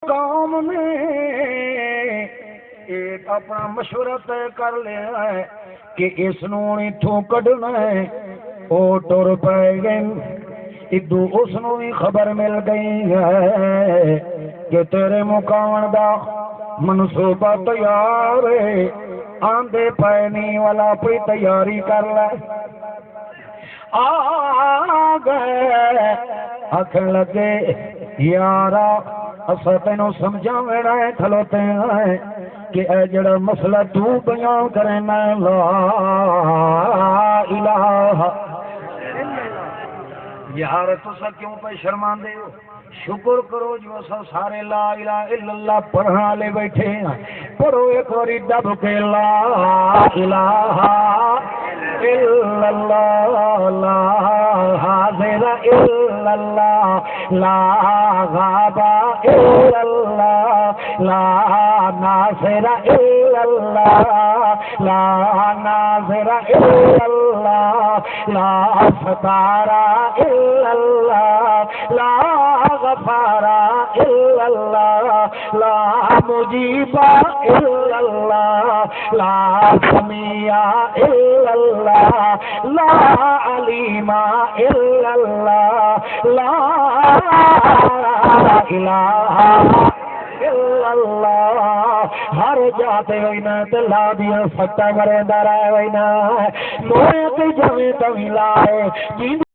قوم نے ایک اپنا مشورہ طے کر لیا ہے کہ اس نو اتھوں کڈنا ہے. او ٹر پے گئے. ادو اس نو بھی خبر مل گئی ہے کہ تیرے مقاون دا منصوبہ تیار ہے. آندے پینی والا پہ تیاری کر لے. آ گئے آخر لگے یارا اسا تینوں سمجھاونا ہے کھلوتے ہیں کہ اے جڑا مسئلہ تو بیان کرنا لا الہ. یار تسا کیوں پہ شرماندے ہو؟ شکر کرو جو اسا سارے لا الہ الا اللہ پڑھا لے بیٹھے ہیں. پڑھو ایک باری دب کے لا الہ الا اللہ لا حاضر الا اللہ لا غاب الا اللہ لا ناصر الا اللہ لا ناصر الا اللہ لا ستار الا اللہ لا غفار الا اللہ لا مجیب الا اللہ لا سمیع الا اللہ لا علیم الا اللہ لا الہ الا اللہ. ہر جاتے ہوئی نا لا دیا سٹا مرے دارا ہوئی نا موے تے جویں تو لائے